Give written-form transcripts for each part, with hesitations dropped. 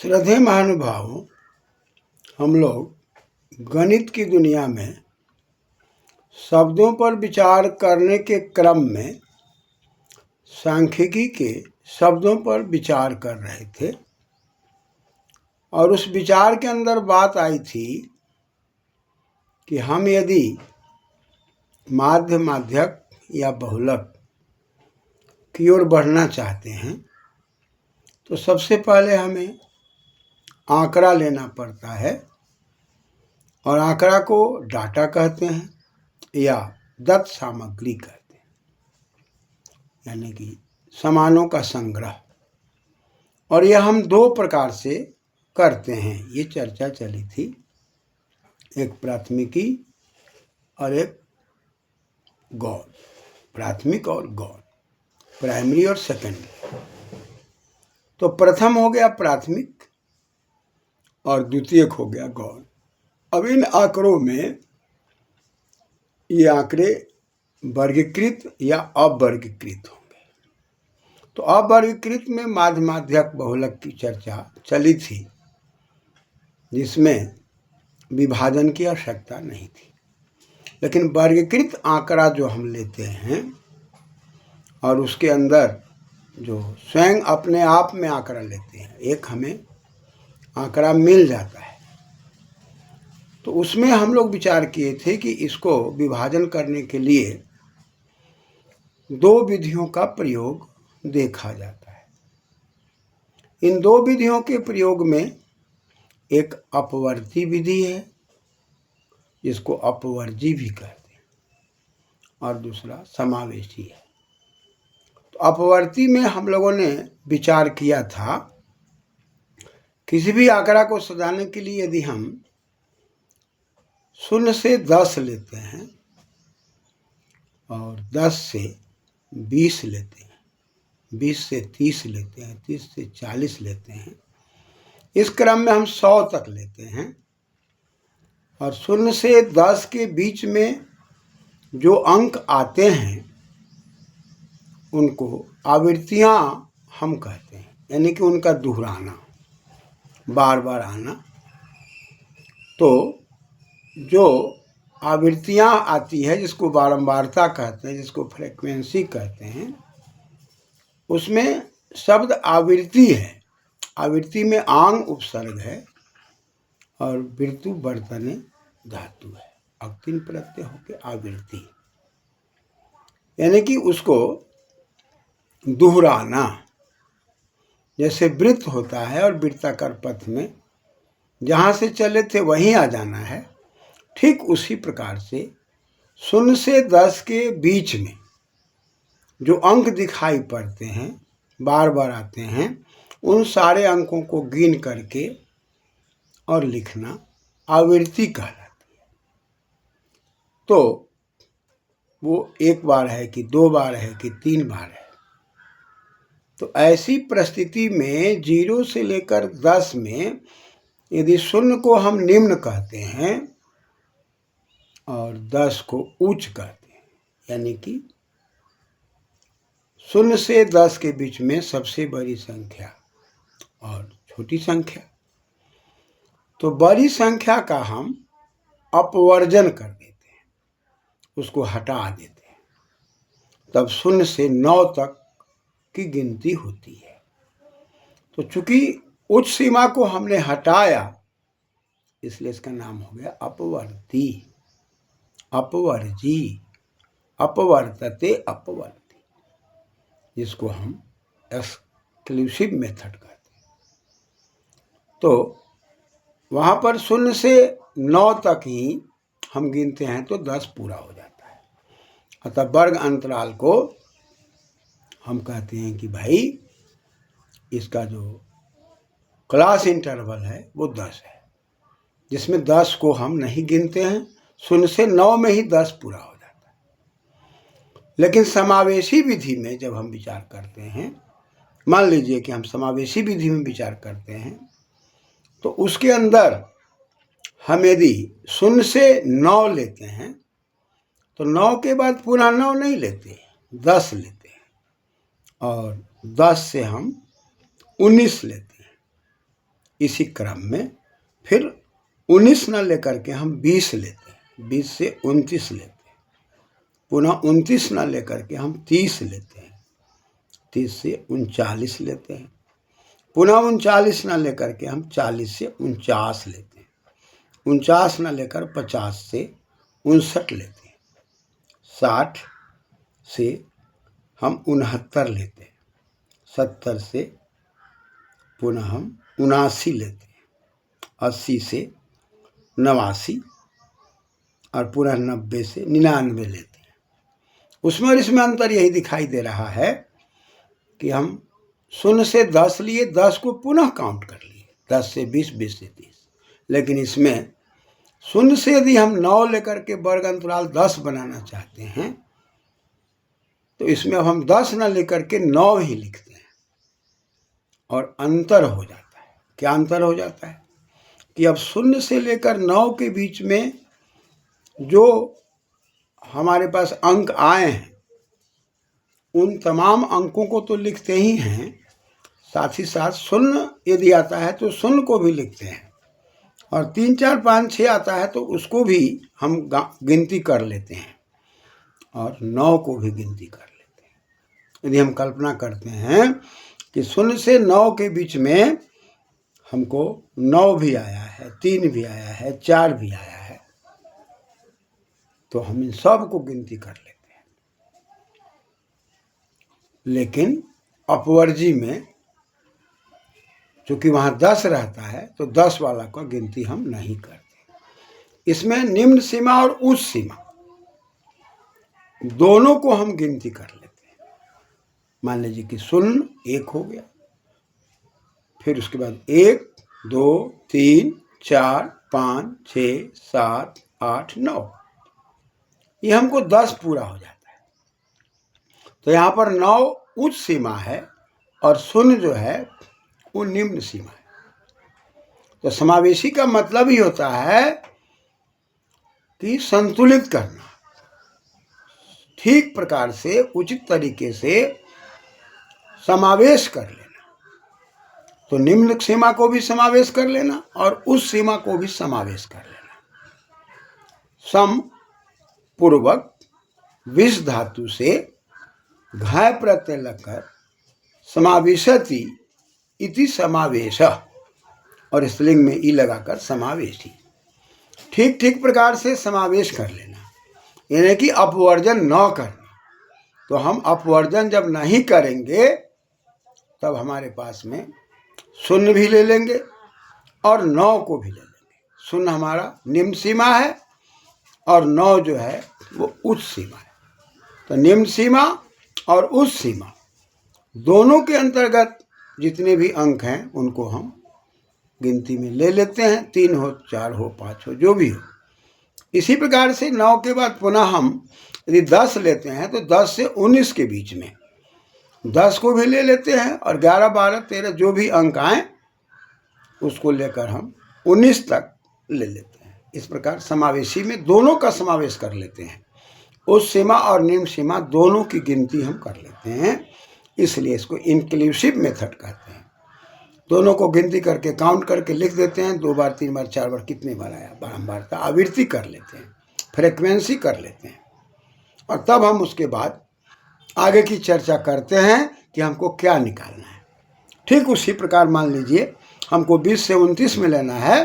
श्रद्धेय महानुभावों, हम लोग गणित की दुनिया में शब्दों पर विचार करने के क्रम में सांख्यिकी के शब्दों पर विचार कर रहे थे और उस विचार के अंदर बात आई थी कि हम यदि माध्य, माध्यक या बहुलक की ओर बढ़ना चाहते हैं तो सबसे पहले हमें आंकड़ा लेना पड़ता है और आंकड़ा को डाटा कहते हैं या दत्त सामग्री कहते हैं, यानी कि समानों का संग्रह। और यह हम दो प्रकार से करते हैं, ये चर्चा चली थी, एक प्राथमिकी और एक गौण, प्राथमिक और गौण, प्राइमरी और सेकेंडरी। तो प्रथम हो गया प्राथमिक और द्वितीयक हो गया गौण। अब इन आंकड़ों में ये आंकड़े वर्गीकृत या अवर्गीकृत होंगे। तो अवर्गीकृत में माध्य, माध्यक, बहुलक की चर्चा चली थी, जिसमें विभाजन की आवश्यकता नहीं थी। लेकिन वर्गीकृत आंकड़ा जो हम लेते हैं और उसके अंदर जो स्वयं अपने आप में आंकड़ा लेते हैं, एक हमें आंकड़ा मिल जाता है, तो उसमें हम लोग विचार किए थे कि इसको विभाजन करने के लिए दो विधियों का प्रयोग देखा जाता है। इन दो विधियों के प्रयोग में एक अपवर्ती विधि है, जिसको अपवर्जी भी कहते हैं, और दूसरा समावेशी है। तो अपवर्ती में हम लोगों ने विचार किया था, किसी भी आंकड़ा को सजाने के लिए यदि हम 0 से 10 लेते हैं और 10 से 20 लेते हैं, 20 से 30 लेते हैं, 30 से 40 लेते हैं, इस क्रम में हम 100 तक लेते हैं और 0 से 10 के बीच में जो अंक आते हैं उनको आवृत्तियां हम कहते हैं, यानी कि उनका दोहराना, बार बार आना। तो जो आवृत्तियां आती है, जिसको बारंबारता कहते हैं, जिसको फ्रीक्वेंसी कहते हैं, उसमें शब्द आवृत्ति है। आवृत्ति में आंग उपसर्ग है और वृत्तु वर्तने धातु है, अब 3 प्रत्यय होके आवृत्ति, यानी कि उसको दोहराना। जैसे वृत्त होता है और वृत्ताकार पथ में जहाँ से चले थे वहीं आ जाना है, ठीक उसी प्रकार से 0 से 10 के बीच में जो अंक दिखाई पड़ते हैं, बार बार आते हैं, उन सारे अंकों को गिन करके और लिखना आवृत्ति कहलाती है। तो वो एक बार है कि 2 बार है कि 3 बार है। तो ऐसी परिस्थिति में 0 से लेकर 10 में यदि 0 को हम निम्न कहते हैं और 10 को उच्च कहते हैं, यानी कि 0 से 10 के बीच में सबसे बड़ी संख्या और छोटी संख्या, तो बड़ी संख्या का हम अपवर्जन कर देते हैं, उसको हटा देते हैं, तब 0 से 9 तक की गिनती होती है। तो चूंकि उच्च सीमा को हमने हटाया, इसलिए इसका नाम हो गया अपवर्ती, अपवर्जी, अपवर्तते, अपवर्ती, जिसको हम एक्सक्लूसिव मेथड कहते हैं। तो वहाँ पर 0 से 9 तक ही हम गिनते हैं तो 10 पूरा हो जाता है। अतः वर्ग अंतराल को हम कहते हैं कि भाई इसका जो क्लास इंटरवल है वो 10 है, जिसमें 10 को हम नहीं गिनते हैं, 0 से 9 में ही 10 पूरा हो जाता है। लेकिन समावेशी विधि में जब हम विचार करते हैं, मान लीजिए कि हम समावेशी विधि में विचार करते हैं, तो उसके अंदर हम यदि 0 से 9 लेते हैं तो 9 के बाद पुनः 9 नहीं लेते, 10 लेते हैं और 10 से हम 19 लेते हैं, इसी क्रम में फिर 19 न लेकर के हम 20 लेते हैं, 20 से 29 लेते हैं, पुनः 29 न लेकर के हम 30 लेते हैं, 30 से 39 लेते हैं, पुनः 39 न लेकर के हम 40 से 49 लेते हैं, 49 न लेकर 50 से 59 लेते हैं, 60 से हम 69 लेते हैं, 70 से पुनः हम 79 लेते हैं, 80 से 89 और पुनः 90 से 99 लेते हैं। उसमें और इसमें अंतर यही दिखाई दे रहा है कि हम 0 से 10 लिए, 10 को पुनः काउंट कर लिए, 10 से 20, 20 से 30। लेकिन इसमें 0 से यदि हम 9 लेकर के वर्ग अंतराल 10 बनाना चाहते हैं तो इसमें अब हम 10 न लेकर के 9 ही लिखते हैं और अंतर हो जाता है। क्या अंतर हो जाता है कि अब 0 से लेकर 9 के बीच में जो हमारे पास अंक आए हैं उन तमाम अंकों को तो लिखते ही हैं, साथ ही साथ 0 यदि आता है तो 0 को भी लिखते हैं, और 3, 4, 5, 6 आता है तो उसको भी हम गिनती कर लेते हैं, और 9 को भी गिनती कर लेते हैं। यदि हम कल्पना करते हैं कि 0 से 9 के बीच में हमको 9 भी आया है, 3 भी आया है, 4 भी आया है, तो हम इन सब को गिनती कर लेते हैं। लेकिन अपवर्जी में चूंकि वहाँ 10 रहता है तो 10 वाला का गिनती हम नहीं करते। इसमें निम्न सीमा और उच्च सीमा दोनों को हम गिनती कर लेते हैं। मान लीजिए कि 0 1 हो गया, फिर उसके बाद 1 2 3 4 5 6 7 8 9, ये हमको 10 पूरा हो जाता है। तो यहाँ पर 9 उच्च सीमा है और 0 जो है वो निम्न सीमा है। तो समावेशी का मतलब ही होता है कि संतुलित करना, ठीक प्रकार से उचित तरीके से समावेश कर लेना। तो निम्न सीमा को भी समावेश कर लेना और उस सीमा को भी समावेश कर लेना। सम पूर्वक विष धातु से घाय प्रत्यय लगकर समावेशति इति समावेश, और स्त्रीलिंग में ई लगाकर समावेशी, ठीक ठीक प्रकार से समावेश कर लेना, यानी कि अपवर्जन न करना। तो हम अपवर्जन जब नहीं करेंगे तब हमारे पास में 0 भी ले लेंगे और 9 को भी ले लेंगे। 0 हमारा निम्न सीमा है और 9 जो है वो उच्च सीमा है। तो निम्न सीमा और उच्च सीमा दोनों के अंतर्गत जितने भी अंक हैं उनको हम गिनती में ले लेते हैं, 3 हो 4 हो 5 हो जो भी हो। इसी प्रकार से 9 के बाद पुनः हम यदि 10 लेते हैं तो 10 से 19 के बीच में 10 को भी ले लेते हैं और 11 12 13 जो भी अंक आए उसको लेकर हम 19 तक ले लेते हैं। इस प्रकार समावेशी में दोनों का समावेश कर लेते हैं। उच्च सीमा और निम्न सीमा दोनों की गिनती हम कर लेते हैं, इसलिए इसको इंक्लूसिव मेथड कहते हैं। दोनों को गिनती करके काउंट करके लिख देते हैं, 2 बार 3 बार 4 बार कितने बार आया, बारंबारता आवृत्ति कर लेते हैं, फ्रीक्वेंसी कर लेते हैं, और तब हम उसके बाद आगे की चर्चा करते हैं कि हमको क्या निकालना है। ठीक उसी प्रकार मान लीजिए हमको 20 से 29 में लेना है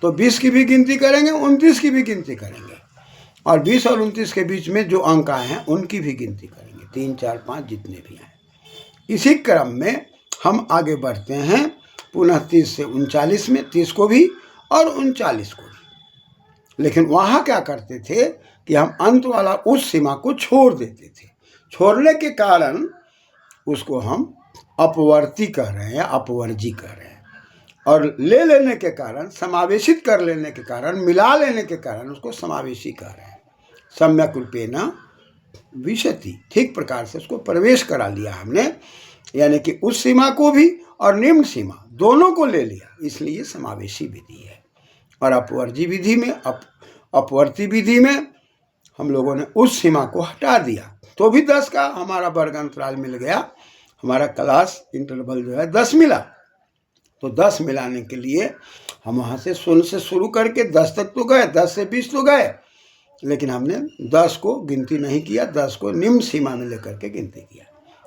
तो 20 की भी गिनती करेंगे, 29 की भी गिनती करेंगे, और 20 और 29 के बीच में जो अंक आए हैं उनकी भी गिनती करेंगे, 3 4 5 जितने भी आए। इसी क्रम में हम आगे बढ़ते हैं पुनः 30 से 39 में, 30 को भी और 39 को भी। लेकिन वहाँ क्या करते थे कि हम अंत वाला उस सीमा को छोड़ देते थे। छोड़ने के कारण उसको हम अपवर्ती कह रहे हैं या अपवर्जी कह रहे हैं, और ले लेने के कारण, समावेशित कर लेने के कारण, मिला लेने के कारण उसको समावेशी कह रहे हैं। सम्यक रूपेण विशति, ठीक प्रकार से उसको प्रवेश करा लिया हमने, यानी कि उस सीमा को भी और निम्न सीमा दोनों को ले लिया, इसलिए समावेशी विधि है। और अपवर्जी विधि में, अपवर्ती विधि में हम लोगों ने उस सीमा को हटा दिया तो भी 10 का हमारा वर्ग अंतराल मिल गया, हमारा क्लास इंटरवल जो है 10 मिला। तो 10 मिलाने के लिए हम वहाँ से 0 से शुरू करके 10 तक तो गए, 10 से 20 तो गए, लेकिन हमने 10 को गिनती नहीं किया, 10 को निम्न सीमा में लेकर के गिनती किया।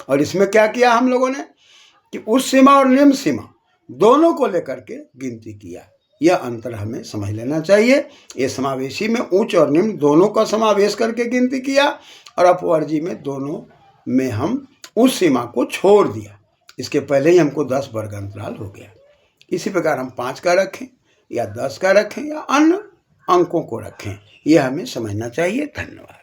और इसमें क्या किया हम लोगों ने कि उस सीमा और निम्न सीमा दोनों को लेकर के गिनती किया। यह अंतर हमें समझ लेना चाहिए। ये समावेशी में उच्च और निम्न दोनों का समावेश करके गिनती किया, और अपवर्जी में दोनों में हम उस सीमा को छोड़ दिया। इसके पहले ही हमको 10 वर्ग अंतराल हो गया। इसी प्रकार हम 5 का रखें या 10 का रखें या अन्य अंकों को रखें, यह हमें समझना चाहिए। धन्यवाद।